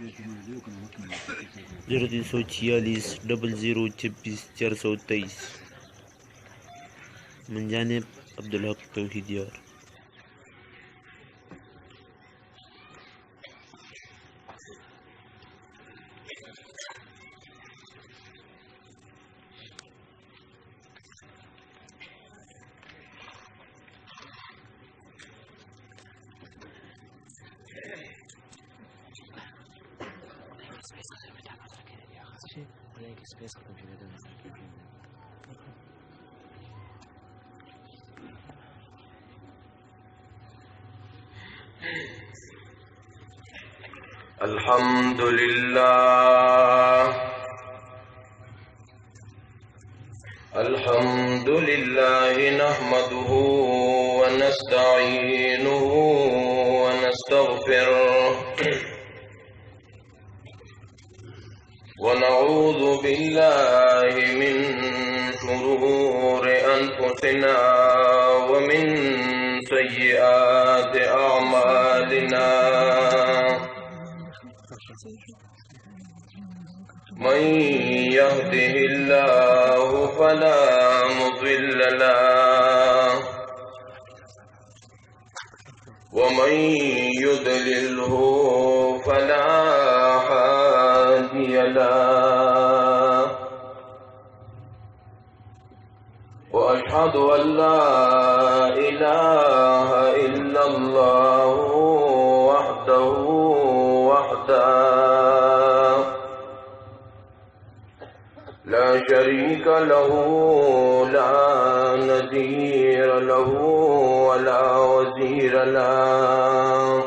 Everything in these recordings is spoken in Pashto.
0346 0026 423 من جانب عبدالحق توحيديار. الحمد لله نحمده ونستعينه ونستغفره ونعوذ بالله من شرور أنفسنا ومن سيئات أعمالنا من يهده الله فلا مضل له ومن يضلله فلا هادي له وأشهد أن لا إله إلا الله وحده لا شريك له لا نذير له ولا وزير له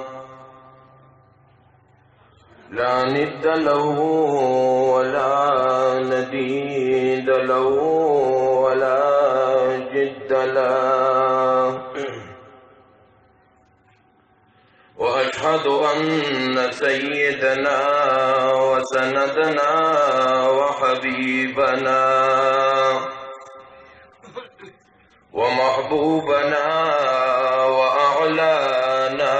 لا ند له ولا نديد له ولا جد له وأشهد أن سيدنا وسندنا وحبيبنا ومحبوبنا وأعلانا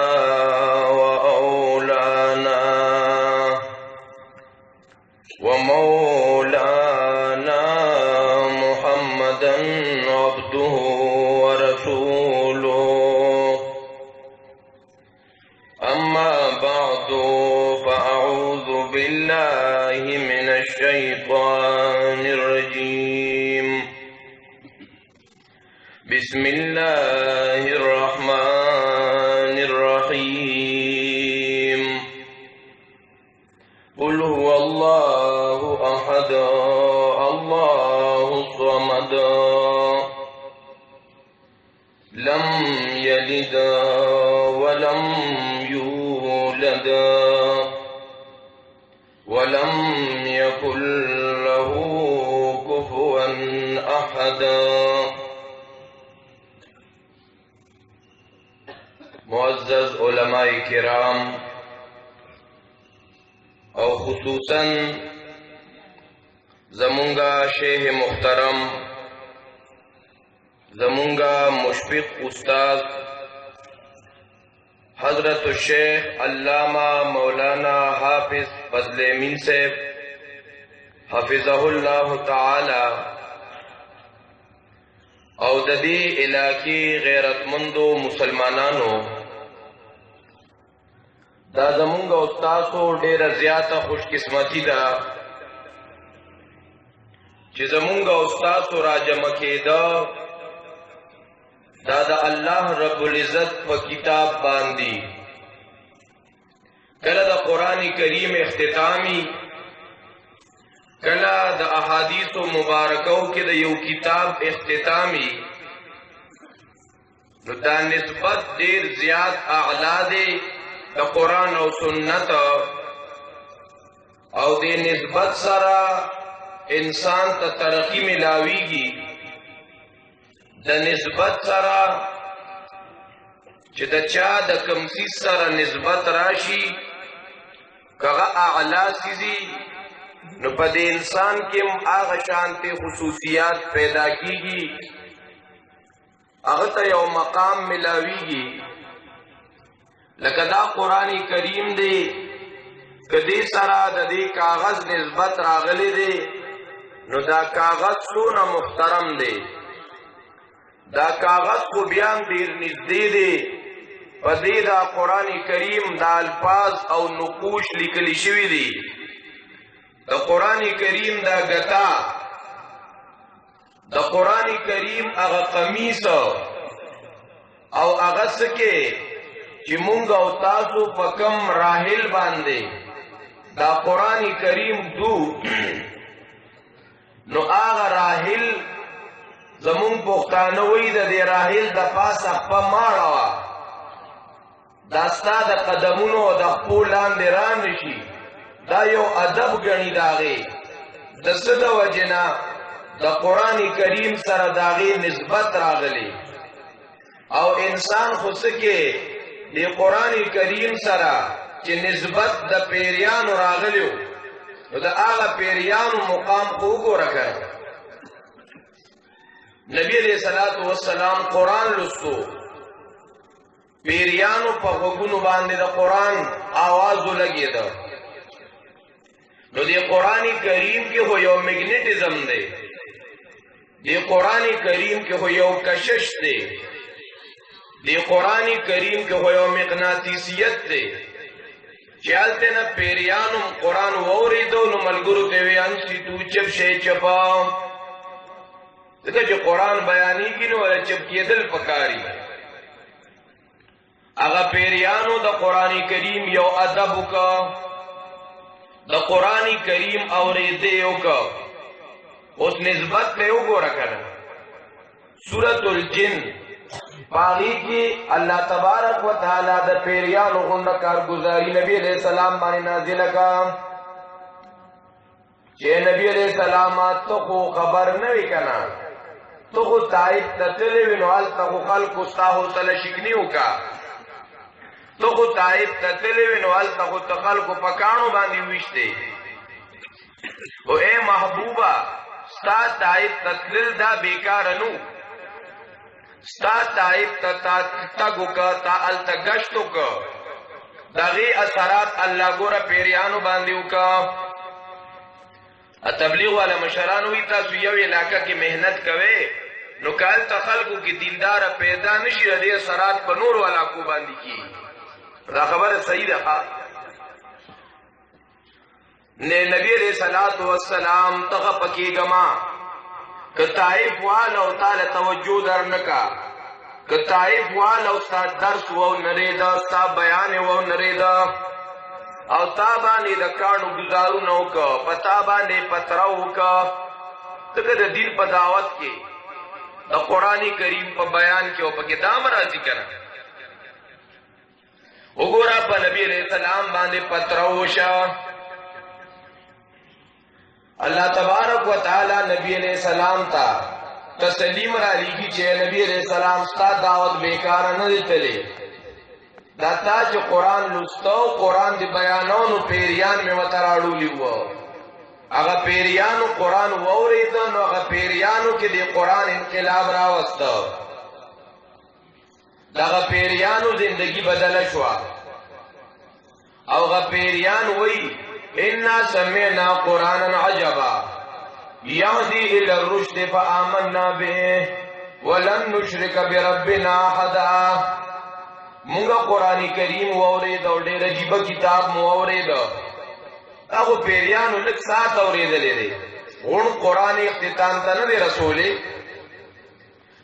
وأولانا ومولانا محمدا عبده ورسوله. أما بعد فأعوذ بالله من الشيطان الرجيم. بسم الله الرحمن الرحيم. قل هو الله أحد الله الصمد لم يلد ولم يولد ولم يكن له كفوا أحد. معزز علماء کرام او خصوصاً زمونگا شیخ محترم زمونگا مشفق استاد حضرت الشیخ علامہ مولانا حافظ فضل امین صاحب حفظہ اللہ تعالی او د دې علاقې غیرتمندو مسلمانانو دا زمونږ او تاسو ډیره زیاته خوش قسمتي ده چې زمونږ او تاسو راجمع کېده دا د الله رب العزت په کتاب باندې کله د قرآن کریم اختتامی کله د احادیث مبارکو کې د یو کتاب اختتامی نو دا نسبت ډیر زیات اعلی دی د قرآن او سنت او د نسبت سره انسان ته ترقی ملاویږي د نسبت سره چې د چا د کوم څیز سره نسبت راشي کغه اعلی سیزي نو په دې انسان کې هغه شانتي خصوصیات پیدا کیږي هغه ته یو مقام ملاویږي لکه دا قرآن کریم دی کدی سرا د دې کاغذ نسبت راغلی دی نو دا کاغذ څونه محترم دی دا کاغذ خو بیا ډیر نږدې دی په دې دا قرآن کریم دا الفاظ او نقوش لیکلی شوي دي د قرآن کریم دا غطا د قرآن کریم هغه قمیص او هغه سکه چې مونږ او تاسو په کم راحل باندې دا قرآن کریم دو نو هغه راحل زمون پښتانه وی د دې راحل د پاسه په ماړه وا دا ستا د قدمونو د خپو لاندې را نشي دا یو ادب ګڼي داغې د څه د وجنه د قرآن کریم سره داغې نسبت راغلی او انسان خو سکه د قرآن کریم سره چې نسبت د پیریانو راغلیو نو د هغه پیریانو مقام خو وګوره کړه نبی علیہ الصلوۃ والسلام قرآن لستو پیریانو په غوږونو باندې د قرآن आवाज ولګیدا نو د قرآن کریم کې هو یو میګنیټیزم دی د قرآن کریم کې هو یو کشش دی د قرآن کریم کې هو یو مغناطیسیت دی چالته نه پیریانو قرآن ووریدو نو ملګرو ته وی ان سی تو چپ شي چپا دغه چې قرآن بیانېږي نو ولا چپ کېدل پکاري هغه پیریانو د قرآن کریم یو ادب وکړه د قرآن کریم اورېدې وکړه اوس نسبت ته وګوره کنه سورۃ الجن باغی کی اللہ تبارک و تعالی د پیریانو غنډه کارگزاری نبی علیہ السلام باندې نازل کا چې نبی علیہ السلام ته خو خبر نه وی کنا تو خو تایید تتلی وینو حال تا خو خلق استاہو تل شکنیو کا تو خو تایید تتلی وینو حال تا خو تخلق پکانو باندی ویشتے او اے محبوبہ ستا تایید تتلیل دا بیکارنو ستا تایید تتگو کا تا التگشتو کا داغی اثرات اللہ گورا پیریانو باندیو کا تبلیغ والا مشرانوی تاسو یو علاقہ کی محنت کوئے نو کال تخلقو کی دیندار پیدا نشی ردی اثرات پا نور والا کو باندی کی دا خبر صحیح رہا نبی علیہ السلام تغا پکی گما کہ طائف والا تال توجہ در نکا کہ طائف والا ستا درس وو نریدا ستا بیان وو نریدا او تا باندې د کانو گزارونو کا پتا باندې پتراو کا دغه د دین په دعوت کې د قرآن کریم په بیان کې او په کې دام راځي کنه وګوره په نبی علیہ السلام باندې پتراو شه اللہ تبارک و تعالی نبی علیہ السلام تا تسلیم را لیگی چې نبی علیہ السلام ستا دعوت بیکار نه دیتلی داتا چې قرآن لستو قرآن دی بیانونو پیریان میں وطراڑو لیو اگا پیریانو قرآن ووریدو نو اگا پیریانو کی دی قرآن انقلاب راوستو اگا پیریانو زندگی بدل شوا اگا پیریان وی انا سمعنا قرآنا عجبا یهدی الى الرشد فآمنا به ولن نشرک بربنا احدا مونگا قرآن کریم وورید او ډیر عجیب کتاب مو وورید هغه پیریانو لک سات اوریدلې دي ون قرآن اختتام ته نه رسولې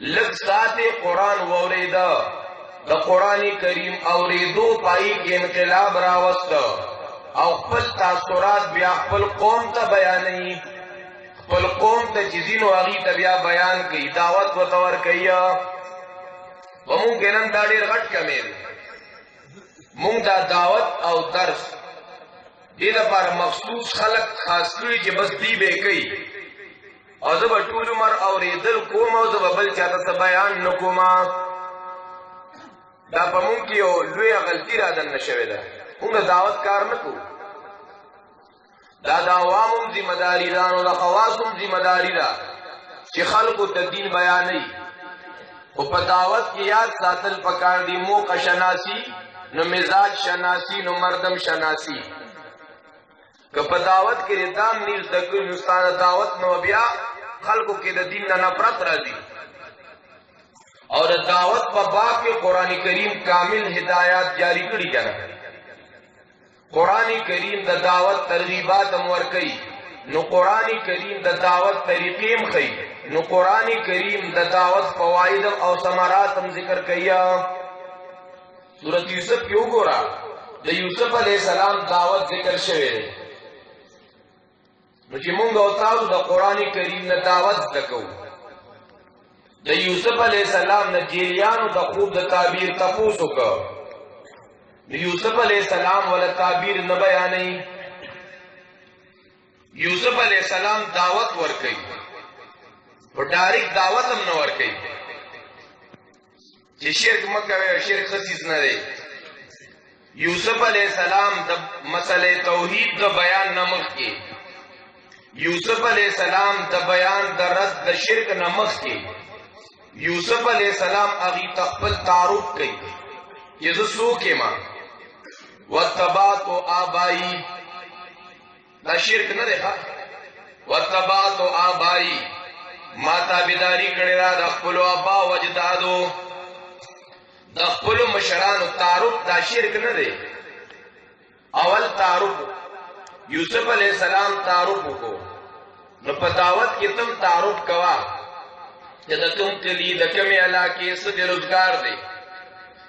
لک سات قرآن وورید د قرآن کریم اوریدو پای کې انقلاب راوست او خپل تاثرات بیا خپل قوم ته بیانې خپل قوم ته چیزینو هغه ته بیا بیان کوي دعوت وتور کوي ومون نن دا ډیر غټ کمیل مونږ دا دعوت او درس دې لپاره مخصوص خلق خاص کړی چې بس دی به کوي او زه به ټول عمر اورېدل کوم او زه به بل چاته بیان نکوم دا په مونږ کې یو لویه غلطي رادنه شوې ده مونږ دعوت کار نه کوو دا د عوامو ذمہ داری ده نو د خواصو ذمہ داری ده چې خلقو ته دین بیانوي او په دعوت کې یاد ساتل پکار دی موقع شناسی نو مزاج شناسی نو مردم شناسی که په دعوت کې دام نیز د کوي نستانه دعوت نو بیا خلکو کې د دین نه نفرت راځي او د دعوت په باب کې قران کریم کامل هدایات جاری کړي کنه قران کریم د دعوت ترغیبات امور کوي نو قران کریم د دعوت طریقې هم کوي نو قران کریم د دعوت فواید او ثمرات هم ذکر کوي سورۃ یوسف کې وګورئ د یوسف علی السلام دعوت ذکر شوی دی نو چې مونږ او تاسو د قران کریم نه دعوت وکړو د یوسف علی السلام نه جیلیانو د خوب د تعبیر تاسو کو د یوسف علی السلام ولا تعبیر نه بیانې یوسف علی السلام دعوت ورکړي په ډایرکټ دعوت هم نه ورکړي چې شرک مکه وي شرک خصیص نه دی یوسف علی السلام د مسئله توحید د بیان نه مخکې یوسف علی السلام د بیان د رد د شرک نه مخکې یوسف علی السلام اغي تخپل تعارف کوي چې زه څوک یم واتبعت آبائی دا شرک نه دی واتبعت آبائی ما تابعداري کړی را د خپل ابا وجدادو د خپل مشرانو تعارف دا شرک نه دی اول تعارف یوسف علیہ السلام تعارف کو نو په دعوت کې تم تعارف کوا چې د کوم کلی د کومې علاقې څه د روزګار دی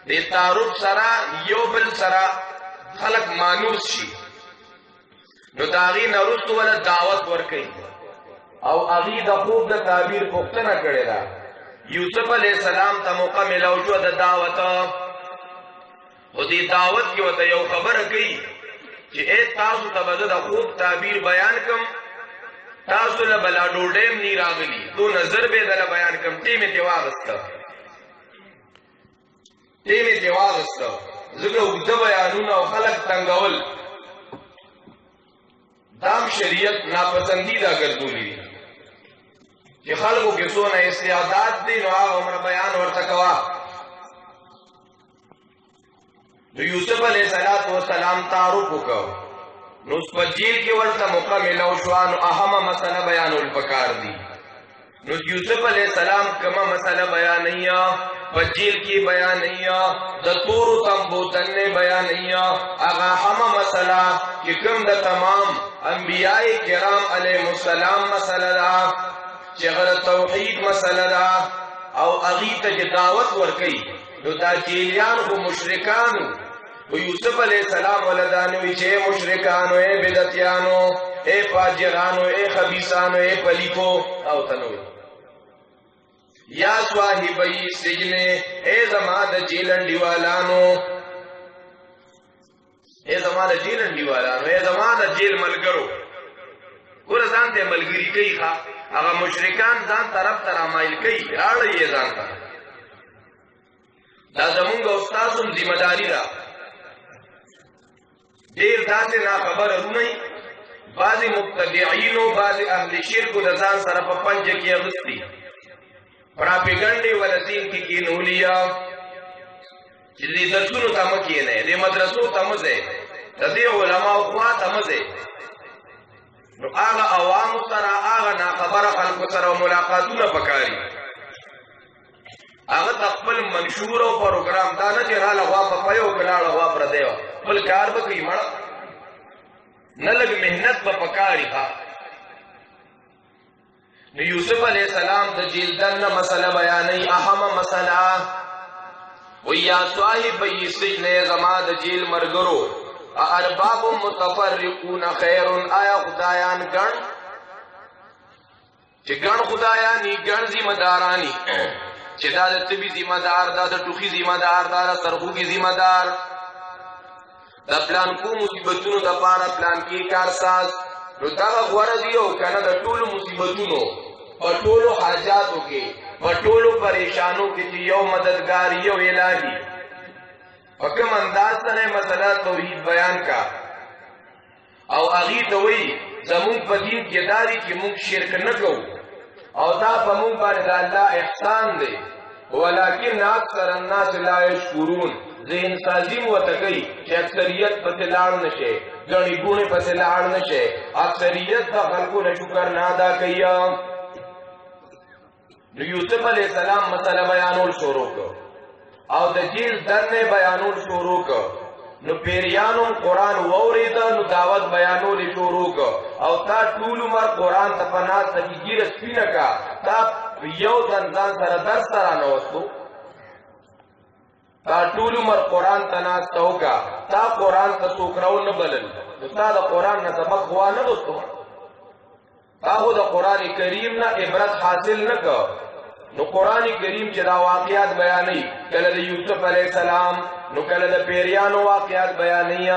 د تعارف سره یو بل سره خلق مانوس شي نو داغي نرستو ولا دعوت ورکړي او اغي د خوب د تعبیر پختنه کړي دا یوسف علیہ السلام ته موقع ملو شو د دعوت او دې دعوت کې وته یو خبره کوي چې اے تاسو ته د خوب تعبیر بیان کوم تاسو له بلا ډوډیم نی راغلی تو نظر به دل بیان کوم ټیمه تی واغسته زګو د بیانونه او خلق تنگول دام شریعت ناپسندیدہ ګرځولې چې خلکو کې څونه استعداد دي نو هغه عمر بیان ورته کوا د یوسف علیہ السلام تعارف وکړو نو په جیل کې ورته موقع ملو شو نو اهمه مسله بیانول پکار دي نو یوسف علیہ السلام کومه مسله بیان نه په جیل کې بیان نه د تور تنبو تنه بیان نه هغه اهمه مسله چې کوم د تمام انبیاء کرام علیهم السلام مسله ده چې غره توحید مسله ده او اغي ته دعوت ورکړي نو دا جیلیان خو مشرکانو و یوسف علیہ السلام ولدانوی چې مشرکانو اے بدعتیانو اے فاجرانو اے خبیثانو اے پلیتو او تنوی یا صاحبی سجن اے زما د جیلن دیوالانو اے زما د جیلن دیوالانو اے زما د جیل ملګرو ګور ځان ته ملګری کوي ښا هغه مشرکان ځان طرف ته رامایل کوي راړی یې ځان ته دا زمونږ استادوم ذمہ داری ده ډیر داسې نا خبره رونی بعضی مبتدعینو بعضی اهل شرکو د ځان سره په پنجه کې اغستی پراپیګنډې ولذین کې کینولیا چې دې درسونو ته مه کښېنئ دې مدرسو ته مه ځئ د دې علماو خوا ته مه ځئ نو هغه عوامو سره هغه ناخبره خلکو سره ملاقاتونه پکاري هغه خپل منشور او پروګرام دا نه چې راله غوا په پيو کلاړه غوا پر دیو بل کار به کوي مړ نه لګ مهنت په پکاري ها نو یوسف علیہ السلام د جیل دنه مسله بیانې اهمه مسله ویا صاحب السجن زما د جیل مرګرو ارباب متفرقون خیر آیا خدایان ګڼ چې ګڼ خدایانی ګڼ ذمہ دارانی چې دا د طبي ذمہ دار دا د ټوخي ذمہ دار دا د سرخوږي ذمہ دار دا پلان کو مصیبتونو د پاره پلان کې کارساز نو دا غوړه دی او کنه د ټولو مصیبتونو په ټولو حاجاتو کې په ټولو پریشانو کې یو مددگار یو الہی په کوم انداز سره مسله توحید بیان کا او اغي ته وی زمون په دین کې داری چې موږ شرک نه کوو او دا په موږ باندې الله احسان دی ولکن اکثر الناس لا یشکرون ذهن سازی مو ته کوي چې اکثریت په تلاړ نشي ګڼې ګوڼې پسې لاړ نه شئ اکثریت د خلکو نه شکر نه ادا کوي نو یوسف علیه السلام مسله بیانول شروع کړ او د جیل درنې بیانول شروع کړ نو پیریانو قرآن واورېده نو دعوت بیانول شروع کړ او تا ټول عمر قرآن ته په ناسته کې ږیره سپینه کا تا یو ځان سره درس ته رانوستو تا ټول عمر قرآن ته ناسته وکړه تا قرآن ته څوک راو نه بلل نو تا د قرآن نه سبق وا نه غوښتو تا خو د قرآن کریم نه عبرت حاصل نه کړ نو قرآن کریم چې دا واقعات بیانوي کله د یوسف علیه السلام نو کله د پیریانو واقعات بیانوي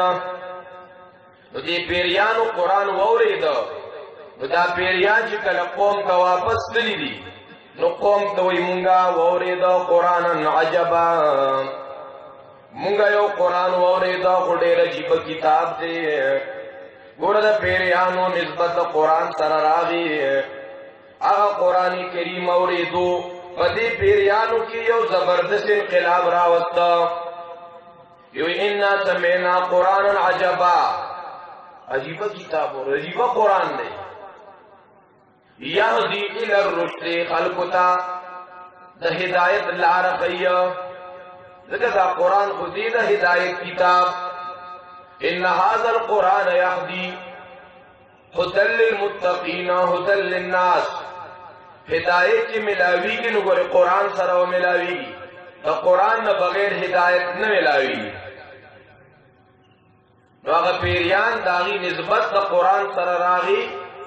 نو دې پیریانو قرآن واورېده نو دا پیریان چې کله قوم ته واپس تللی دي نو قوم ته وایي مونږه واورېده قرآن عجبا مونږه یو قرآن واورېده خو ډېر عجیبه کتاب دی ګوره د پیریانو نسبت د قرآن سره راغی هغه قرآن کریم اوریدو په دې پیریانو کې یو زبردست انقلاب راوسته یو انا سمعنا قرآنا عجبا عجیبه کتاب او عجیبه قرآن دی یهدی الی الرشد خلقو ته د هدایت لاره ښیي ځکه دا قرآن خو دې د هدایت کتاب ان هذا القرآن يهدي هدى للمتقين هدى للناس ہدایت چې ملاویږي نو ګوره قرآن سره و ملاویږي د قرآن نه بغیر هدایت نه ملاویږي نو هغه پیریان د هغې نسبت د قرآن سره راغي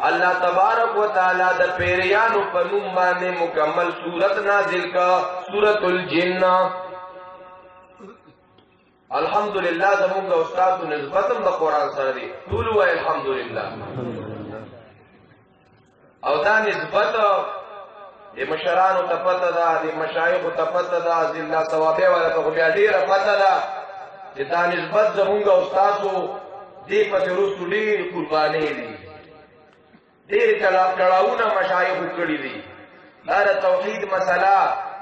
الله تبارک و تعالی د پیریانو په نوم باندې مکمل صورت نازل کا سورۃ الجن الحمدلله زمونږ استاد نسبت هم د قرآن سره دی ټول وایي الحمدلله او دا نسبت د مشرانو ته پته ده د مشایخو ته پته ده ضلع ثوابیه والا ته خو بیا ډېره پته ده چې دا نسبت زمونږ استادو دې پسې وروستو ډېرې قربانۍ دي ډېرې کړاوونه مشایخو کړي دي دا د توحید مسله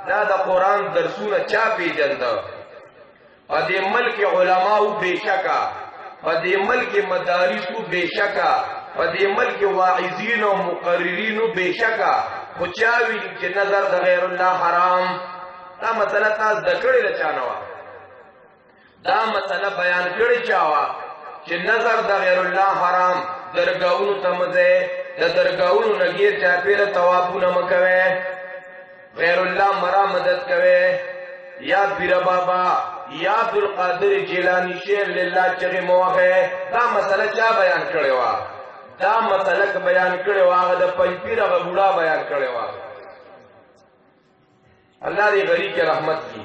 دا د قرآن درسونه چا پېژنده په دې ملک علماو بېشکه په دې ملک مدارسو بېشکه په دې ملک واعظین او مقررینو بېشکه خو چا ویلي چې نظر د غیر الله حرام دا مسله تاسو زده کړې ده چا نه وه دا مسله بیان کړې چا وه چې نظر د غیر الله حرام درګاهونو ته مه ځئ د درګاهونو نه ګیر چاپېره طوافونه مه کوئ غیر الله مرا مدد کوئ یا پیر بابا یا عبدالقادر جیلانی شیر لله چغې مه وهئ دا مسله چا بیان کړې وه دا مسله که بیان کړې وه هغه د پنځپیر هغه بوډا بیان کړې وه الله دې غریب کې رحمت کړي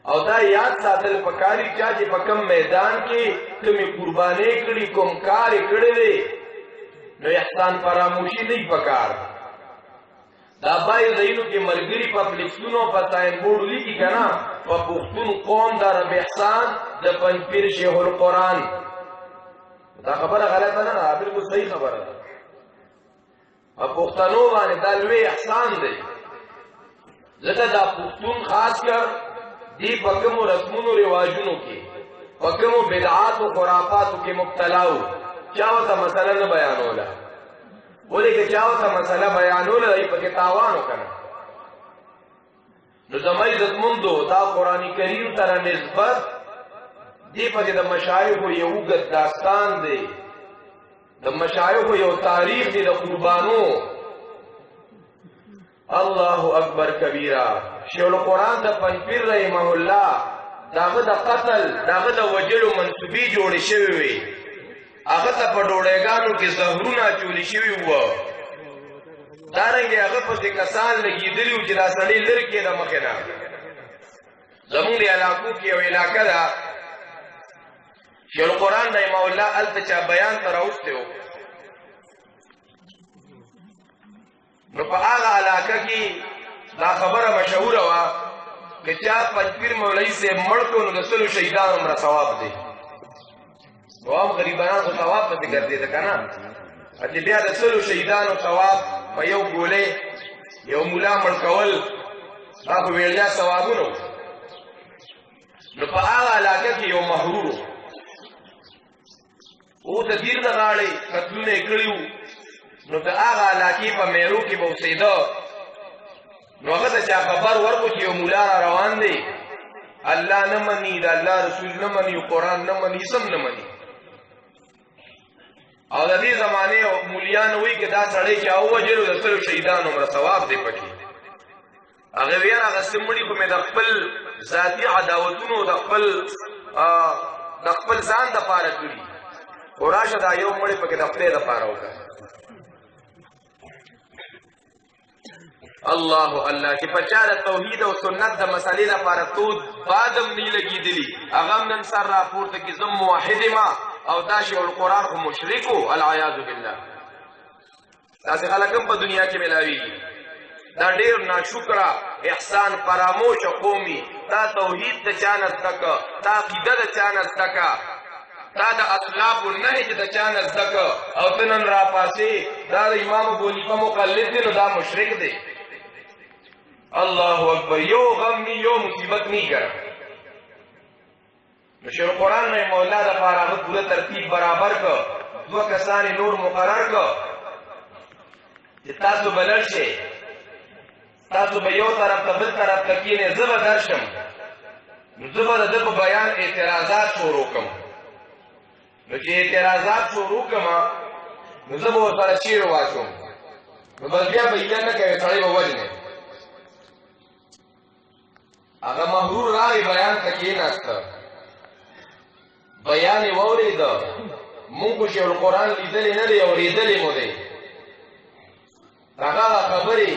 او دا یاد ساتل پکاري چا چې په کوم میدان کې کومې قربانۍ کړي کوم کار یې کړی دی نو احسان فراموشي نه پکار دا بای ځایونو کې ملګري په فلیکسونو په ساین بورډ لیکي که نه په پښتون قوم د رب احسان د پنځپیر شیخ القرآن دا خبره غلطه نه ده بالکل صحیح خبره ده په پښتنو باندې دا لوی احسان دی ځکه دا پښتون خاص کر دی په کومو رسمونو رواجونو کې په کومو بدعاتو خرافاتو کې مبتلا و چا ورته مسله نه بیانوله ولې که چا ورته مسله بیانوله دی پکې تاوان وکړه نو زما عزتمندو دا قرآن کریم سره نسبت دی پکې د مشایخو یو اوږد داستان دی د مشایخو یو تاریخ دی د قربانو الله اکبر کبیره شیخ القرآن د پنځپیر رحمه الله داغه د قتل داغه د وجلو منسوبې جوړې شوې وې هغه ته په ډوډۍ کې زهرونه اچولي شوي وو دارنګې هغه پسې کسان لګېدلي وو چې دا سړی لرې کېده مخې نه زمونږ د علاقو کې یو علاقه ده شیخ القرآن رحمه الله هلته چا بیان ته راوستی و نو په هغه علاقه کې دا خبره مشهوره وه که چا پنځپیر مولوي صاحب مړ کړو نو د سلو شهیدانو مره ثواب دی نو هم غریبانان خو ثواب پسې ګرځېده که نه چې بیا د سلو شهیدانو ثواب په یو ګولۍ یو ملا مړ کول دا خو ویړیا ثوابونه وو نو په هغه علاقه کې یو محرور او د دیر د غاړې قتلونه یې کړي وو نو د هغه علاقې په میرو کې به اوسېده نو هغه ته چا خبر ورکړو چې یو مولا را روان دی الله نه مني د الله رسول نه مني قرآن نه مني سم نه مني او د دې زمانې مولیان وایي که دا سړی چې ووژلو د سلو شهیدانو عمره ثواب دی پکې هغه ویل هغه سمړي خو مې د خپل ذاتي عداوتونو د خپل ځان دپاره کړي خو راشه دا یو مړی پکې د خدای دپاره وکړه الله الله چې په چا د توحید او سنت د مسلې لپاره تود بادم نه لګېدلي هغه هم نن سر راپورته کړي زه موحد ما او دا شی القرآن خو مشرک و العیاذ بالله داسې خلک هم په دنیا کې میلاویږي دا ډېر ناشکره احسان فراموش قومي تا توحید د چا نه زده که تا عقیده د چا نه زده که تا د اصلاف النهج د چا نه زده که او ته نن راپاسې دا د امام ابو حنیفه مقلد دی نو دا مشرک دی الله اکبر یو غم نی یو مصیبت نی کړه نو شیخ القرآن رحمه الله د پاره هغه پوره ترتیب برابر کړ دوه کسان نور مقرر کړ چې تاسو بلل شئ تاسو به یو طرف ته بل طرف ته کینې زه به درشم نو زه به د ده په بیان اعتراضات شروع کړم نو چې اعتراضات شروع کړم نو زه به ورسره چیرې واچوم نو بس بیا به ایله نه کوي سړی به وژنې هغه محرور راغی بیان ته کېناسته بیان یې واورېده مونږ خو شیخ القرآن لیدلی نه دی اورېدلی مو دی هغه خبرې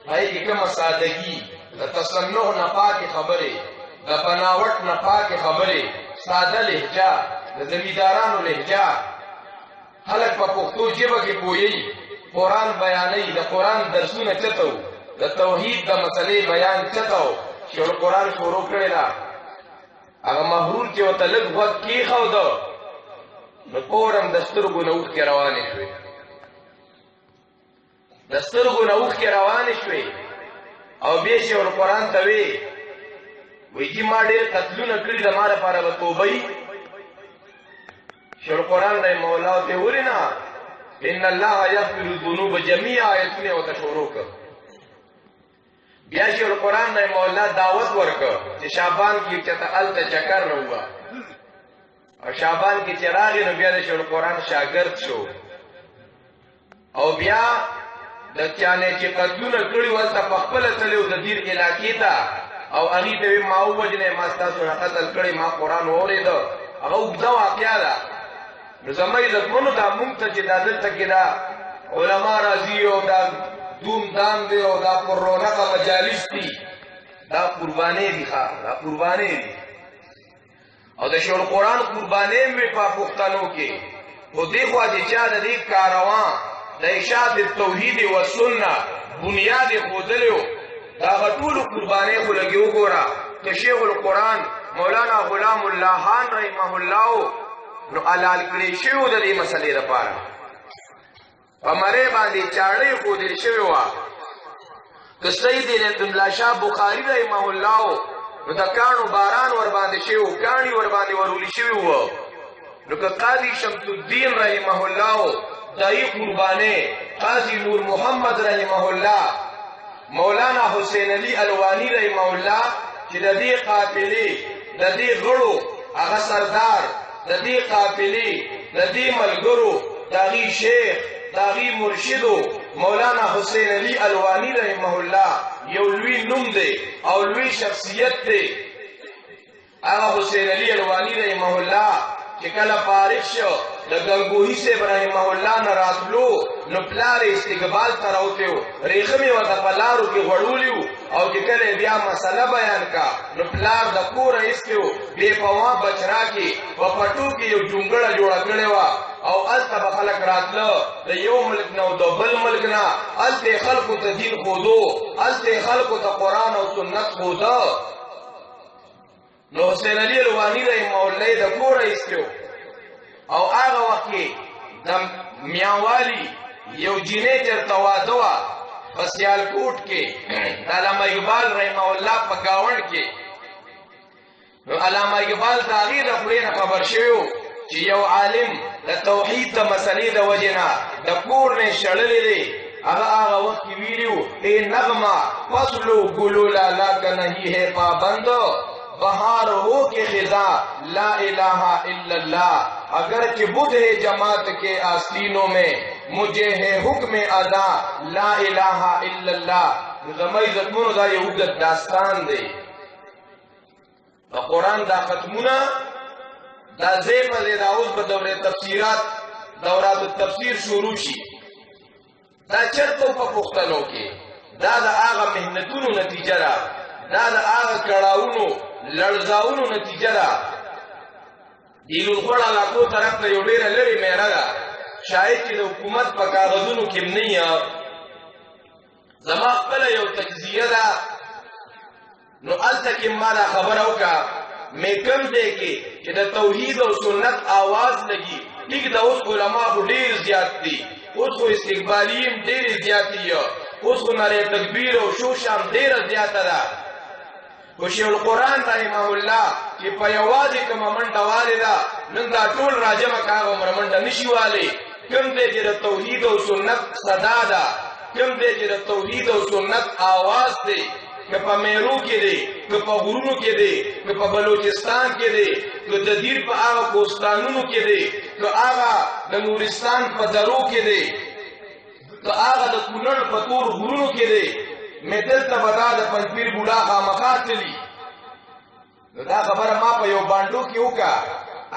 هغې کې کومه سادګي د تصنع نه پاکې خبرې د بناوټ نه پاکې خبرې ساده لهجه د زمیندارانو لهجه خلک په پښتو ژبه کې پوهېږي قرآن بیانوي د قرآن درسونه چته وو د توحید د مسلې بیان چته وو شیخ القرآن شروع کړې ده هغه محرور چې ورته لږ غوږ کېښوده نو فوراً د سترګو نه اوښکې روانې شوې د سترګو نه اوښکې روانې شوې او بیا شیخ القرآن ته وی جي ما ډېر قتلونه کړي د ما لپاره به توبه وي شیخ القرآن رحمه الله ته ولې نه ان الله یغفر الذنوب جمیعا آیتونه ورته شروع کړ بیا شیخ القرآن رحمه الله دعوت ورکړ چې شعبان کې چېرته هلته چکر روه او شعبان کې چې راغی نو بیا د شیخ القرآن شاګرد شو او بیا د چانې چې قتلونه کړي ولته په خپله تللی و د دیر علاقې ته او هغې ته وی ما ووژنئ ما ستاسو نه قتل کړی ما قرآن واورېده هغه اوږده واقعه ده نو زما عزتمنو دا مونږ ته چې دا دلته کې دا علما راځي او دا دوم دام دی او دا پر رونقه مجالس دي دا قربانې دي ښه دا قربانې دي او د شیخ القرآن قربانې هم وي په پښتنو کې خو دې خوا چې چا د دې کاروان د اشاعت التوحید و سنه بنیاد یې ښودلی و د هغه ټولو قربانۍ خو لږې وګوره که شیخ القرآن مولانا غلام الله خان رحمه الله نو حلال کړی شوي و د دې مسلې لپاره په مرۍ باندې چاړۍ ښودل شوې وه که سید الله شاه بخاري رحمه الله نو د کاڼو باران ورباندې شوي و کاڼي ورباندې ورولي شوي وه نو که قاضي شمس الدین رحمه الله دای قربانه قاضی نور محمد رحمه الله مولانا حسین علی الوانی رحمه الله چې د دې قافلې د دې غړو هغه سردار د دې قافلې د دې ملګرو داغي شیخ داغي مرشدو مولانا حسین علی الوانی رحمه الله یو لوی نوم دی او لوی شخصیت دی هغه حسین علی الوانی رحمه الله چې کله فارغ شو د ګنگوهي صاحب رحمه الله نه راتلو نو پلار استقبال ته راوتی و ریښه مې ورته په لارو کې غوړولي وو او چې کله بیا مسله بیان کا نو پلار د کوره ایستی و بې پوا بچرا کې په پټو کې یو جونګړه جوړه کړې وه او هلته به خلک راتله د یو ملک نه او د بل ملک نه هلته یې خلکو ته دین ښودو هلته یې خلکو ته قرآن او سنت ښوده نو حسین علی الوانی رحمه الله د کوره ایستی و او هغه وخت کې د میاوالي یو جینۍ چېرته واده وه په سیالکوټ کې د علامه اقبال رحمه الله په ګاونډ کې نو علامه اقبال د هغې د خولې نه خبر شوی و چې یو عالم د توحید د مسلې د وجې نه د کور نه شړلی دی هغه وخت کې ویلي اے نغمہ فصلو گلو لالا کا نہیں ہے پابند بہار ہو کے خزاں لا الہ الا اللہ اگرچہ بدھ ہے جماعت کے آستینوں میں مجھے ہے حکم ادا لا الہ الا اللہ زمائی زتمونو دا یهودت داستان دی قرآن دا ختمونا دا زیب دی دا اوز بدور تفسیرات دورات التفسیر شروع شي دا چرتو پا پختنو کے دا آغا محنتونو نتیجه را دا آغا کڑاونو لرزاونو نتیجه را دیلو خوڑ علاقو طرف تا یو دیر لری میرا دا شاید چی دا حکومت پا کاغذونو کم نئی زما قل یو تجزیه دا نو التا کم مالا خبر اوکا میں کم دے کے چی دا توحید و سنت آواز لگی ٹھیک دا اس علماء کو دیر زیاد دی اس کو استقبالیم دیر زیادی اس کو نرے تکبیر و شوشام دیر زیادہ دا خوشی القرآن رحمہ اللہ کہ پیوازی کم منڈا والے دا نندا طول راجمہ کاغم رمنڈا نشی والے کم دے جر توحید و سنت صدا دا کم دے جر توحید و سنت آواز دے کہ پا میرو کے دے کہ پا غرونو کے دے کہ پا بلوچستان کے دے کہ جدیر پا آغا کوستانونو کے دے کہ آغا دا نورستان پا درو کے دے کہ آغا دا کنر پا تور غرونو کے دے میں دلتا بدا دا پنپیر بولا خامخات چلی دا خبر ما پا یو بانڈو کیوں کا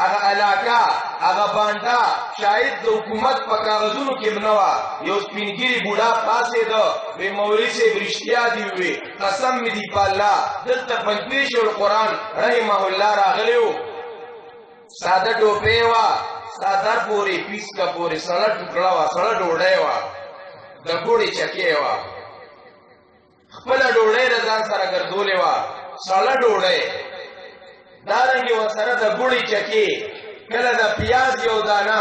آغا علاقہ آغا بانڈا شاید دا حکومت پا کاغذونو کی منوا یو سپینگیری بولا پاسے دا بے مولی سے برشتیا دیوئے قسم می دی پا اللہ دلتا پنپیش القرآن رحمہ اللہ راغلیو سادہ ٹوپے وا سادر پوری پیس کا پوری سڑا ٹکڑا وا سڑا ڈوڑے وا دا گوڑی چکے وا خپلا ڈوڑے رضان سارا گردولے وا سڑا ڈوڑے دارنگی و سره دا گوڑی چکی کلا دا پیاز یو دانا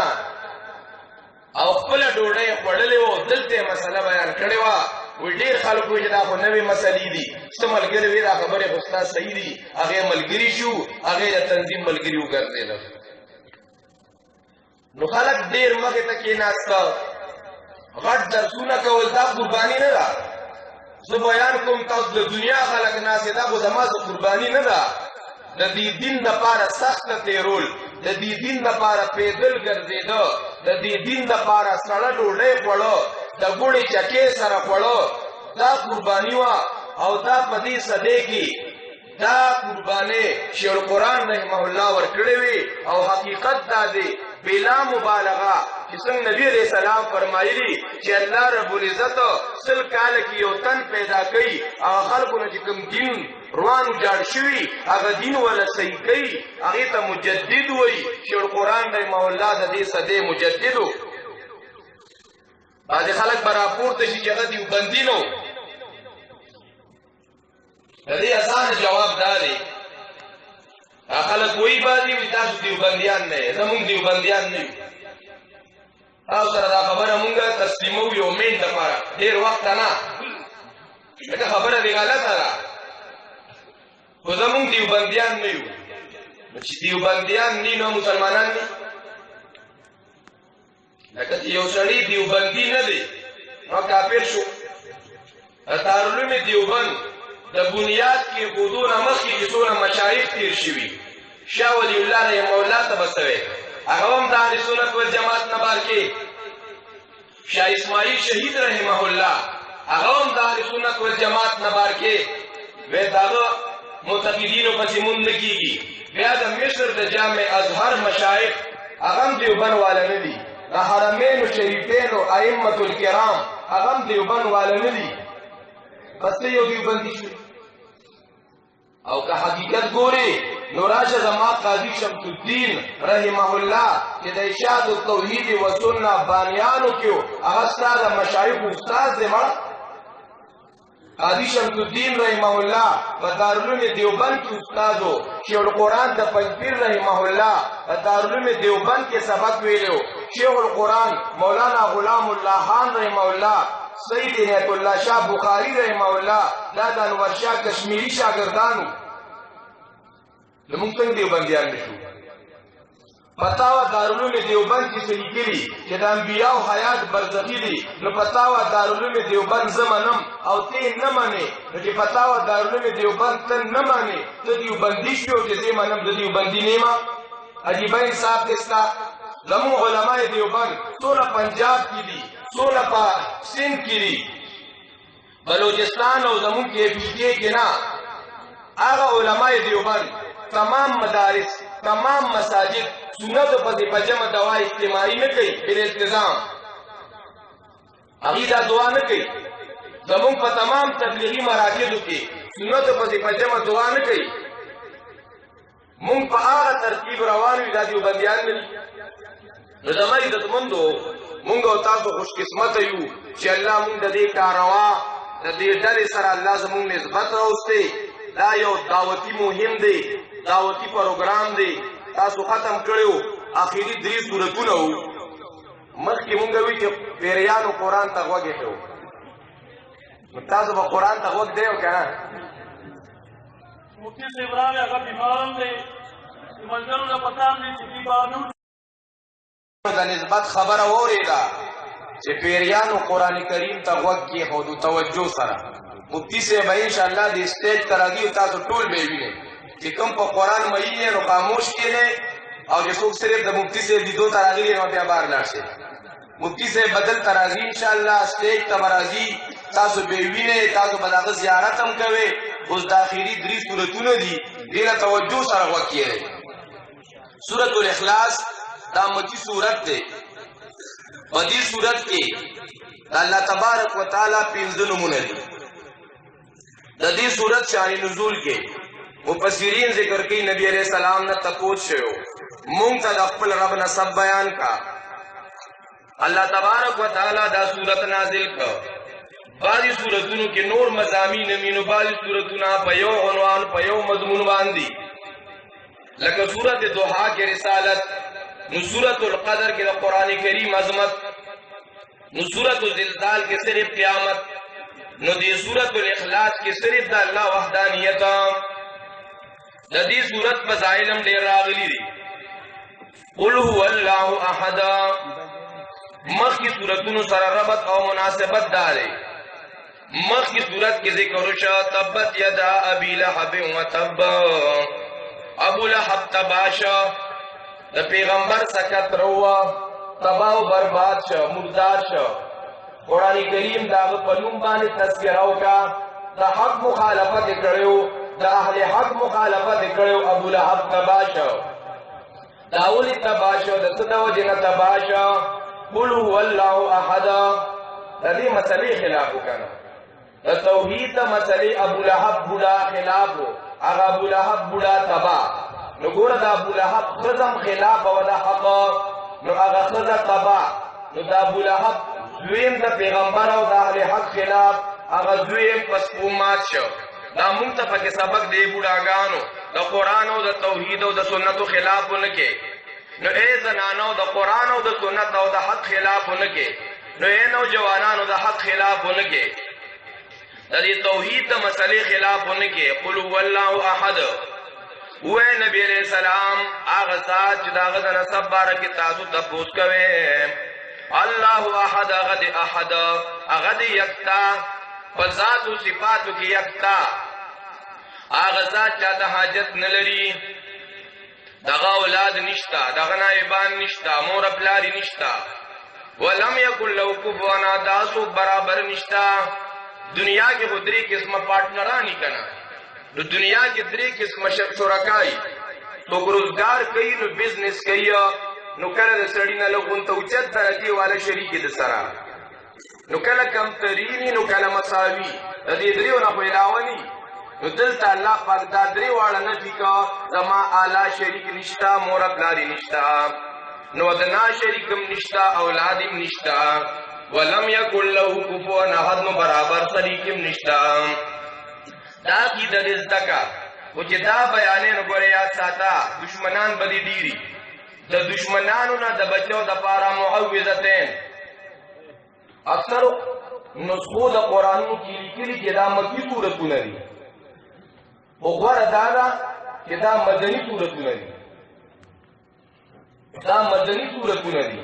او خپل ډوډۍ خوړلې و دلته مسله بیان کړې وه وی ډېر خلک وایي چې دا خو نوې مسلې دي څه ملګري وي دا خبرې خو ستا صحیح دي هغې ملګري شو هغې د تنظیم ملګري وګرځېدل نو خلک ډېر مخې ته کېناسته غټ درسونه کول دا قرباني نه ده زه بیان کوم تاسو د دنیا خلک ناستې دا خو زما د قرباني نه ده د دې دین دپاره سخته تېرول د دې دین دپاره پیدل ګرځېده د دې دین دپاره سړه ډوډۍ خوړه د ګوړې چکې سره خوړه دا قرباني وه او دا په دې صدې کې دا قربانۍ شیخ القرآن رحمه الله ورکړې وي او حقیقت دا دی بلا مبالغه چې څنګه نبی علیہ السلام فرمایلی چې الله رب العزت سل کال کې یو تن پیدا کوي هغه خلکو نه چې کوم دین روان جاړ شوي هغه دین ولا صحیح کوي هغې ته مجدد وایي شیخ القرآن رحمه الله د دې صدې مجدد و بعضې خلک به راپورته شي چې هغه دیوبندي نه د دې اسانه جواب دا دی خلک وایي بعضې وي تاسو دیوبندیان نه یې زمونږ دیوبندیان نه یو تاسو سره دا خبره مونږ تسلیموو یو منټ دپاره ډېر وخت نه لکه خبره دې غلطه ده خو زمونږ دیوبندیان نه یو نو چې دیوبندیان نی نو مسلمانان دي لکه چې یو سړی دیوبندي نه دی نو کافر شو دارالعلوم دیوبند د بنیاد کې حدود نه مخکې چې څونه مشایخ تیر شوي شاه ولی الله رحمه الله ته به څه وی هغه هم د اهل سنت والجماعت نه بار کې شاه اسماعیل شهید رحمه الله هغه هم د اهل سنت والجماعت نه بار کې وی د هغه معتقدینو پسې مونږ نه کېږي بیا د مصر د جامع ازهر مشایخ هغه هم دیوبند والا نه دي د حرمینو شریفینو ائمة الکرام هغه هم دیوبند والا نه دي بس یو دیوبندي شو او که حقیقت ګوري نو راشه زما قاضي شمس الدین رحمه الله چې د اشاعة التوحید و سنه بانیانو کې هغه ستا د مشایخو استاد دی مړه قاضي شمس الدین رحمه الله په دارالعلوم دیوبند کې استاد و شیخ القرآن د پنجپیر رحمه الله په دارالعلوم دیوبند کې سبق ویلو شیخ القرآن مولانا غلام الله خان رحمه الله سید عنایت الله شاه بخاری رحمه الله دا د انور شاه کشمیری شاګردانو زمونږ څنګه دیوبندیان نشو فتاوا دارالعلوم دیوبند کې څه لیکلي چې د انبیاو حیات برزخي دي، نو فتاوا دارالعلوم دیوبند زه منم او ته یې نه منې، نو چې فتاوا دارالعلوم دیوبند ته نه منې، ته دیوبندي شوې او چې زه یې منم زه دیوبندي نه یم. عجیبه انصاف دی ستا. زمونږ علماء دیوبند څونه پنجاب کې دي، څونه په سند کې دي، بلوچستان او زمونږ کې PK کې نه. هغه علماء دیوبند تمام مدارس، تمام مساجد سنت پسې په جمع دعا اجتماعي نه کوي، بالالتزام. هغوی دا دعا نه کوي. زمونږ په تمام تبلیغي مراکزو کې سنت پسې په جمع دعا نه کوي. مونږ په هغه ترتیب روان وي، دا دیوبندیان نه دي. نو زما عزتمندو، مونږ او تاسو خوش قسمته یو چې الله مونږ د دې کاروا د دې ډلې سره الله زمونږ نسبت راوستی. دا یو دعوتي مهم دی، دعوتي پروګرام دی. تاسو ختم کړیو آخري 3 سورتونه وو. مخکې مونږ وی چې پیریانو قرآن ته غوږ ایښی و. تاسو به قرآن ته غوږ دی او که نه؟ مفتی صاحب راغی، هغه بیمار هم دی، د ملګرو نه پته هم دی چې دوی به د نسبت خبره واورېده چې پیریانو قرآن کریم ته غوږ کېښودو توجه سره. مفتی صاحب انشاءالله د سټیج ته راځي، تاسو ټول به یې وینئ چې کوم په قرآن مئین یې نو خاموش کښېنئ، او چې څوک صرف د مفتی صاحب لیدو ته راغلي نو بیا بار لاړ شئ. مفتی صاحب بدل ته راځي انشاءالله، سټیج ته به راځي، تاسو به یې وینئ، تاسو به د هغه زیارت هم کوئ. اوس د آخري 3 سورتونه دي، دې له توجه سره غوږ کښېنئ. سورة الاخلاص دا مکی سورت دی. په دې سورت کې د الله تبارک وتعالی 15 نومونه دي. د دې سورت شان نزول کې مفسرین ذکر کوي نبی علیہ السلام نه تپوس شوی، مونږ ته د خپل رب نه سب بیان کا. الله تبارک وتعالی دا سورت نازل کړ. بعضې سورتونو کې نور مضامین مینو، بعضې سورتونه په یو عنوان په یو مضمون باندې، لکه سورت دوحا کې رسالت، نو سورت القدر کې د قرآن کریم عظمت، نو سورت الزلزال کې صرف قیامت، نو دې سورت الاخلاص کې صرف د الله وحدانیت. د دې سورت فضائل هم ډېر راغلي دي. قل هو الله احد، مخکې سورتونو سره ربط او مناسبت دا دی. مخکې سورت کې ذکر وشو تبت یدا ابي لهب وتب، ابو لهب تباه شو، د پیغمبر سکت روا، تباه و برباد شو، مردار شو. قرآن کریم دا هغه په نوم باندې تذکره وکړه. د حق مخالفت یې کړی، د اهل حق مخالفت یې کړی، ابو لهب تباه شو. دا ولې تباه شو؟ د څه د وجې نه تباه شو؟ قل هو الله احد. د دې مسلې خلاف وکړه، د توحید د مسلې ابو لهب بوډا خلاف و، هغه ابو لهب بوډا تباه. نو ګوره د ابو لهب ښځه خلاف وه د حق، نو هغه ښځه تباه. نو د ابو لهب دویم د پیغمبر او د اهل حق خلاف، هغه دویم په سپو مات شو. دا مونږ ته پکې سبق دی بوډاګانو، د قرآن او د توحید او د سنتو خلاف ونه کې. نو ای زنانو د قرآن او د سنت او د حق خلاف ونه کې، نو ای نوجوانانو د حق خلاف ونه کې، د دې توحید د مسلې خلاف ونه کې. قل هو الله احد، وې نبی علیہ السلام هغه ذات چې د هغه د نسب باره کې تاسو تپوس کوئ. الله احد، هغه د احد، هغه د یکتا، په ذات و صفاتو کې یکتا. هغه ذات چاته حاجت نه لري، دغه اولاد نشتا، دغه نائبان نشتا، مور پلاری نشتا. ولم یکن له کفوا احد، تاسو برابر نشتا. دنیا کې خو 3 قسمه پارټنرانی کنا، نو دنیا کې 3 قسمه شرکای. څوک روزګار کوي، نو بزنس کوي، نو کله د سړي نه لږ اوچت درجې والا شریک د سره، نو کله کمترینی، نو کله مساوي. د دې 3 نه خو علاوه ني. نو دلته الله پاک دا 3 واړه نفي کا، زما اعلی شریک نشتا، مور پلاری نشتا، نو ادنا شریکم نشتا، اولادم نشتا. ولم یکن له کفوا احد، نو برابر شریکم نشتا. دا کی د رزدکا او چې دا بیانې نو ګورې یاد ساته، دشمنان بدی ډیری. د دشمنانو نه د بچو د پاره معوذتین. اکثر نسخو د قرآنو کې لیکلي چې دا مکی سورتونه دي، خو غوره دا ده چې دا مدني سورتونه دي. دا مدني سورتونه دي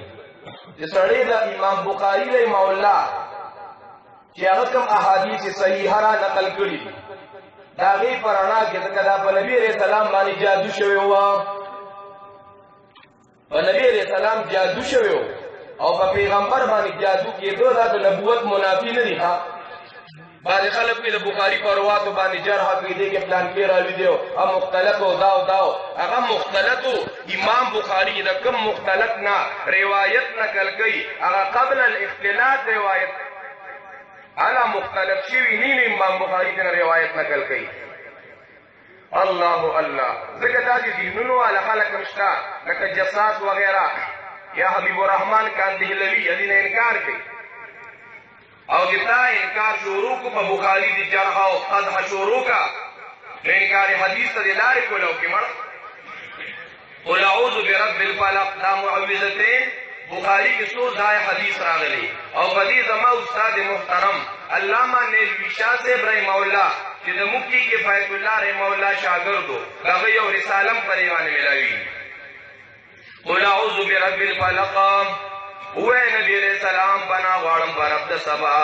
چې سړی د امام بخاري رحمه الله چې هغه کوم احادیث صحیحه را نقل کړي دي دا غي پرانا کې ځکه دا په نبی رسول سلام باندې جادو شوی و په نبی رسول سلام جادو شوی او په پیغمبر باندې جادو کېدو دا د نبوت منافي نه دي ها بعض خلک په بخاری په روایت باندې جرح کوي دي کې پلان کې راوي دی او مختلف او داو هغه مختلف امام بخاری دا کوم مختلف نه روایت نقل کوي هغه قبل الاختلاط روایت انا مختلف شوی نیم امام بخاری ته روایت نقل کوي الله الله ذکر دا دي دینونو علی خلق مشتا لکه جساس وغیرہ یا حبیب الرحمن کاندهلوی علی نے انکار کوي او جتا انکار شروع کو په بخاری دی جرح او قدح شروع کا انکار حدیث ته لارې کولو کې مړ قل اعوذ برب الفلق دا معوذتين بخاری کې څو ځای حدیث راغلي او بدی زما استاد محترم علامہ نیلوی شاہ سے ابراہیم مولا چې د مفتی کفایت الله رحمه الله شاګردو هغه یو رسالم پریوانه ملاوي قل اعوذ برب الفلق اوے نبی علیہ السلام بنا غوارم برب دا سبا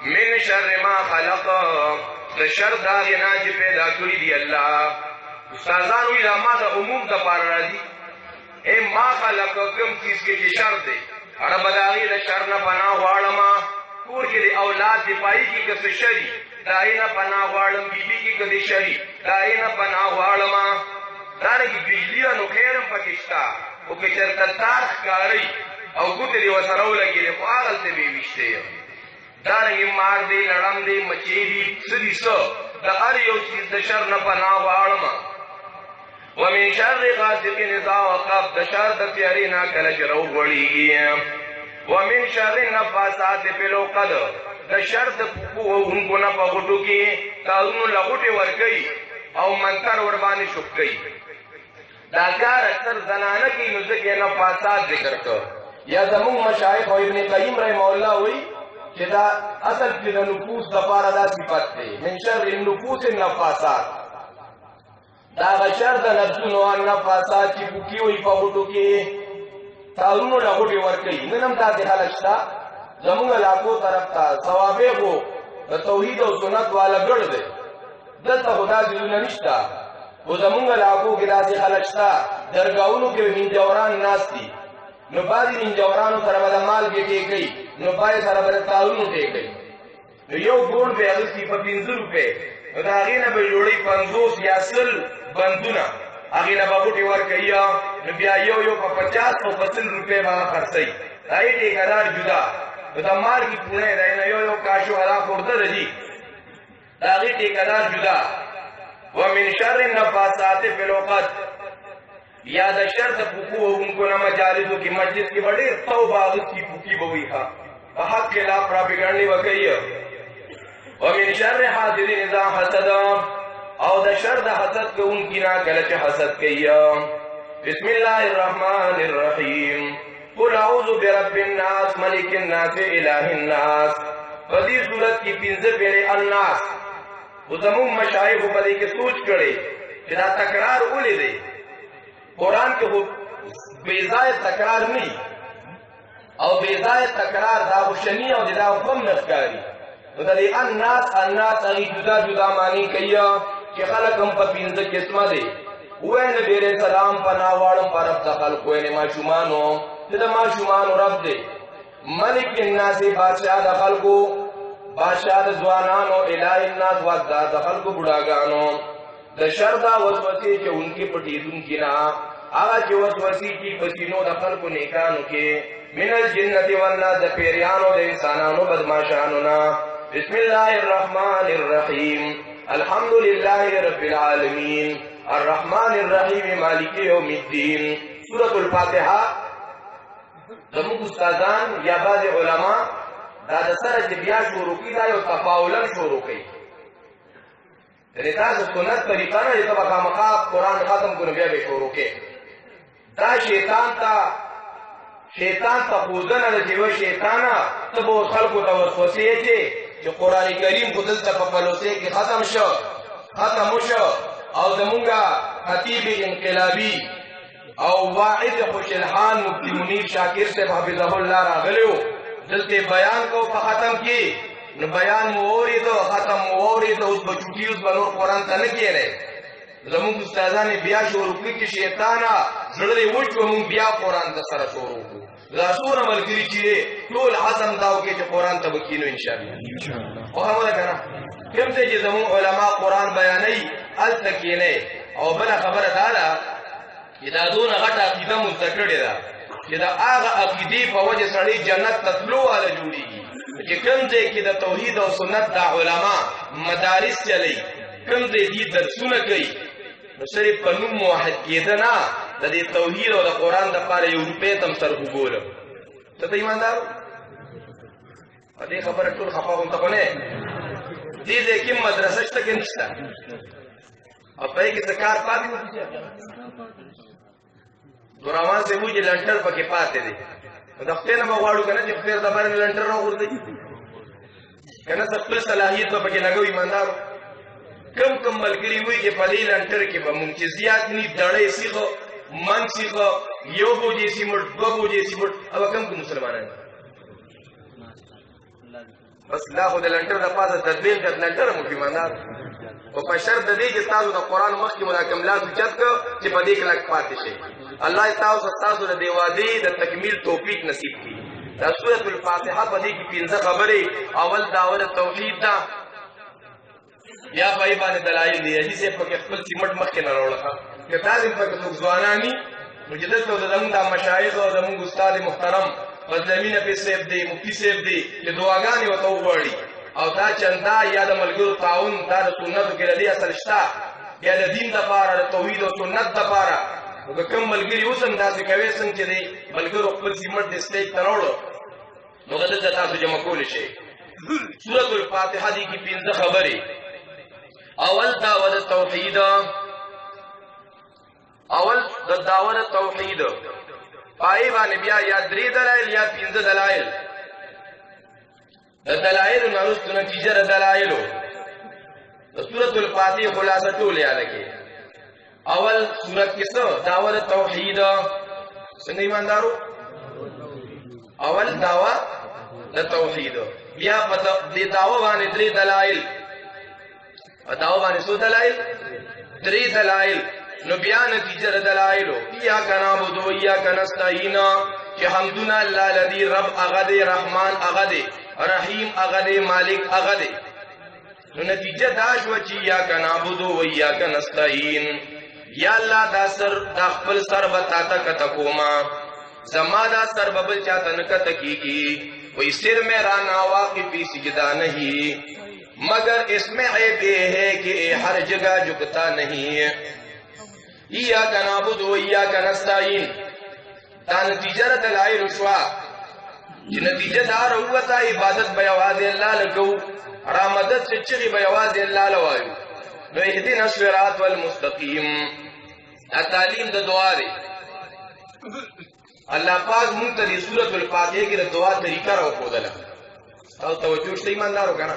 من شر ما خلق دا شر داغنا چی پیدا کری دی اللہ استازانوی راما دا عموم دا پار رازی اے ما خلق کم چیز کے چی شر دے عرب داغی دا شر نا پنا غوارما کور کے دی اولاد دی پائی کی کس شری دائینا پنا غوارم بیبی کی کدی شری دائینا پنا غوارما دارنگی بجلیہ نو خیرم پکشتا او کچر تتار خکاری او ګوتې دی وسره ولګېدې خو هغلته به یې ویشتې دارنګې مار دی لړم دی مچۍ دي څه دي څه د هر یو چیز د شر نه پناه غواړمه ومن شر غاسق اذا وقب د شر د تیارې نه کله چې راوغوړېږي ومن شر النفاثات فی العقد د شر د پوکو وهونکو نه په غوټو کې تارونو له غوټې ورکوي او منتر ورباندې شوک کوي دا کار اکثر زنانه کې نو ځکه نفاثات ذکر کړ یا زمون مشایخ او ابن قیم رحمه الله وی چې دا اصل کې د نفوس لپاره دا صفت دی من شر النفوس النفاثات دا غشر د نفسونو النفاثات چې پوکي وي په غوټو کې تارونو له غوټې ورکوي نن هم داسې حالت شته زمونږ علاقو طرف ته ثوابې خو د توحید او سنت والا ګړ دی دلته خو داسې ځایونه نشته خو زمونږ علاقو کې داسې خلک شته درګاهونو کې هندجوران ناست دي نو بعضې هندجورانو سره به د مالګې ټې کوي نو بعضې سره به د تارونو ټې کوي نو یو ګوڼ به یې اخیستي په 5 روپۍ نو د هغې نه به جوړوي 50 یا 100 بندونه هغې نه به غوټې ورکوي نو بیا یو په 50 او په 100 روپۍ به هغه خرڅوي د هغې ټېکهدار جدا نو د مالګې پوڼه یې دی نو یو کاشو هغه خورده ده جي د هغې ټېکهدار جدا ومن شر النفاثات فی العقد یا د شر د پوکو وهونکو نه مجالسو کې مسجد کې به ډېر توبه اغوستي پوکي به وي ښه په حق کې لا پراپګنډې به کوي ومن شر حاسد اذا حسد او د شر د حسد کوونکي نه کله چې حسد کوي بسم الله الرحمن الرحیم قل اعوذ برب الناس ملک الناس اله الناس په دې صورت کې 15 پیرې الناس و زمون مشایخ په دې کې سوچ کړي چې دا تکرار ولې دی قرآن کې خو بې ځایه تکرار نه او بې ځایه تکرار دا خوشني او دا هم نه ښکاري نو د دې الناس هغې جدا جدا معنی کوي چې خلک هم په 15 قسمه دي ووایه نبي علیه السلام پناه غواړم په رب د خلکو یعنې ماشومانو چې د ماشومانو رب دی ملک الناس بادشاہ د خلکو بادشاہ د ځوانانو اله الناس وزدار د خلکو بوډاګانو د شر دا وسوسې چې انکې پټېدونکي نه هغه چې وسوسې چې په سینو د خلکو نیکانو کې من الجنة والناس د پیریانو د انسانانو بدماشانو نه بسم الله الرحمن الرحیم الحمد لله رب العالمین الرحمن الرحیم مالک یوم الدین سورة الفاتحه زموږ استادان یا بعض علما دا د سره چې بیا شروع کړي دا یو تفاعلا شروع کوي یعنې تاسو سنت طریقه نه چې ته به خامخا قرآن ختم کړو بیا به شروع کوې دا شیطان ته ښودنه ده چې یوه شیطانه ته به اوس خلکو ته وسوسې اچې چې قرآن کریم خو دلته په پلوسۍ کې ختم وشو او زمونږ خطیب انقلابي او واعظ خوشالحان مفتی منیر شاکر صاحب حفظه الله راغلیو دلته بیان کو په ختم کې نو بیان مو اوریدو ختم مو اوریدو اوس به چوټي اوس به نور قرآن ته نه کېری زمونږ استادان بیا شروع کړي چې شیطانه زړه دې وچ به مونږ بیا قرآن ته سره شروع کړو دا څومره ملګري چې ټول عزم دا وکړي چې قرآن ته به کینو انشاءالله وهمه ده که نه کوم ځای چې زمونږ علما قرآن بیانوي هلته کښېنئ او بله خبره دا ده چې دا دونه غټه عقیده مو زده کړې ده چې د هغه عقیدې په وجه سړی جنت ته تلو واله جوړېږي چې کوم ځای کې د توحید او سنت دا علما مدارس چلی کوم ځای دې درسونه کوي نو صرف په نوم موحد کېده نه د دې توحید او د قرآن دپاره یو روپۍ ته هم سر وګورم ته ته ایماندار په دې خبره ټول خفه غونته خو نه دې ځای کې مدرسه شته که نشته او په هغې کې څه کار پاتې نورامان صاحب وایي چې لنټر پکې پاتې دی نو د خدای نه به غواړو که نه چې خدای د باندې لنټر راوغورځوي که نه څه خپل صلاحیت به پکې لګوي ایماندارو کم کم ملګري وایي چې په دې لنټر کې به مونږ چې زیات ني دړۍ سیخه من سیخه یو بوجې سیمټ دوه بوجې سیمټ او کم کم مسلمانان بس لا خو د لنټر د پاسه تدبیر د لنټر مو ایماندار او په شرط د دې چې تاسو د قرآن مخکې ملاکملات اوچت کړه چې په دې کلک پاتې شئ الله تاسو د دې وعدې د تکمیل توفیق نصیب کړي دا سورة الفاتحه په دې کې 15 خبرې اول دعوه توحید ده یا پای باندې دلایل دي حدیث په کې خپل سیمټ مخکې نه راوړه که تاسو په کې څوک ځوانانی نو چې دلته زموږ د مشایخ او زموږ استاد محترم فضلمین په سیب دی مفتی سیب دی چې دعاګانې ورته وغواړي او دا چندا یا د ملګرو تعاون دا د سنتو کې د دې اصل شته یا د دین دپاره د توحید او سنت دپاره نو که کوم ملګري اوس هم داسې کوي څنګه چې دی ملګرو خپل سیمټ د سټیج ته راوړو نو دلته تاسو جمع کولی شئ سورة الفاتحه دې کې 15 خبرې اول دعوه توحید اول د دعوه توحید پای باندې بیا یا 3 دلایل یا 15 دلایل د دلایل نورستو نتیجه د دلایلو د سورة الفاتحه خلاصه ټول یاد کړئ اول سورت کې څه دعوه توحید څنګه ایماندارو اول دعوه د توحید بیا په دې دعوه باندې 3 دلایل دعوه باندې څو دلایل 3 دلایل نو بیا نتیجه د دلایلو ایاک نعبد و ایاک نستعین چې حمدنا الله الذي رب هغه دی رحمان هغه دی رحیم هغه دی مالک هغه دی نو نتیجه دا شوه چې ایاک نعبد و ایاک نستعین یا الله دا سر دا خپل سر به تا ته کته کوما زما دا سر به بل چاته نه کته کیږي وہی سر میرا ناواقفی سجدہ نہیں مگر اس میں عیب یہ ہے کہ ہر جگہ جھکتا نہیں ایاک نعبد و ایاک نستعین دا نتیجه دلائل شوا چې نتیجه دار هوتا عبادت به یوازې الله لکو را مدد چې چغي به یوازې الله لوایو نو اهدنا الصراط المستقیم تعلیم د دعا دی الله پاک مونږ ته د سورۃ الفاتحه کې د دعا طریقه راوښودله او توجه شته ایماندارو کنه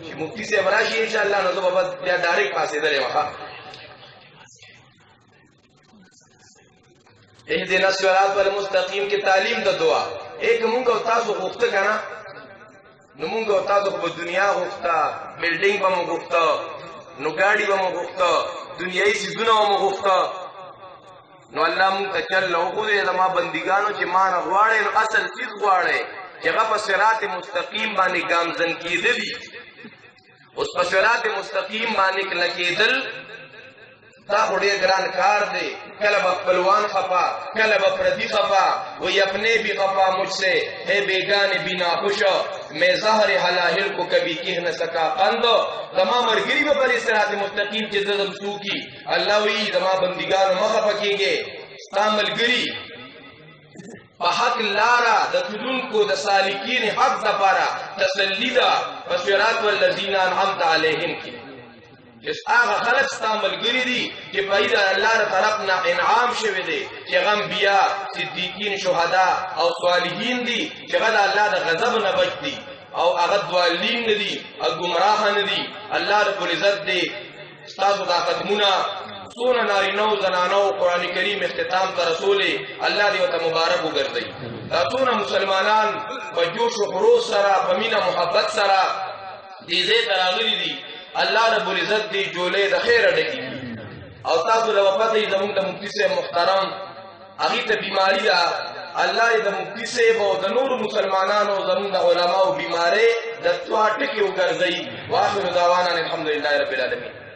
چې مفتی صاحب راشي ان شاء الله نو زه به بیا ډایرکټ پاسې درې وخا اهدنا الصراط المستقیم کی تعلیم د دعا ایک مونږ او تاسو غوښته کنه نو مونږ او تاسو په دنیا غوښته بلډینګ به مونږ غوښته نو ګاډي به مونږ غوښته دنیایي څیزونه به مونږ غوښته نو الله مونږ ته چل وښودی زما بندګانو چې ما نه غواړئ نو اصل چیز غواړئ چې هغه په صراط مستقیم باندې ګامزن کېدلي اوس په صراط مستقیم باندې کلک کېدل دا خو ډېر ګران کار دی کله به خپلوان خفا کله به پردی خفا وہی اپنے بھی خفا مجھ سے ہے بیگانے بھی ناخوش میں زہر حلاہل کو کبھی کہہ نہ سکا قند زما مرګري به پر صراط مستقیم چې زدم سوکي الله وی زما بندګانو مخه پکېږي ستا ملګري په حق لارا د تلونکو د سالکین حق دپاره تسلی ده په صراط والذین انعمت علیهم کې چې هغه خلک ستا ملګري دي چې په د الله د طرف نه انعام شوی دی چې هغه انبیا صدیقین شهدا او صالحین دي چې هغه د الله د غضب نه بچ دي او هغه ضالین نه دي او ګمراه نه دي الله رب العزت دی ستاسو دا قدمونه سونه نارینه او زنانه او قران کریم اختتام ته رسول الله دې وته مبارک وګرځي دا سونه مسلمانان په جوش او خروش سره په مینا محبت سره دې زه تراغلي دي الله رب العزت دې جولې د خیر ډکی او تاسو له وفات زموږ د مفتی صاحب محترم هغه ته بیماری ده الله دې د مفتی صاحب او د نور مسلمانانو زموږ د علماو بیماری د توا ټکی وګرځي واخر دعوانا الحمدلله رب العالمین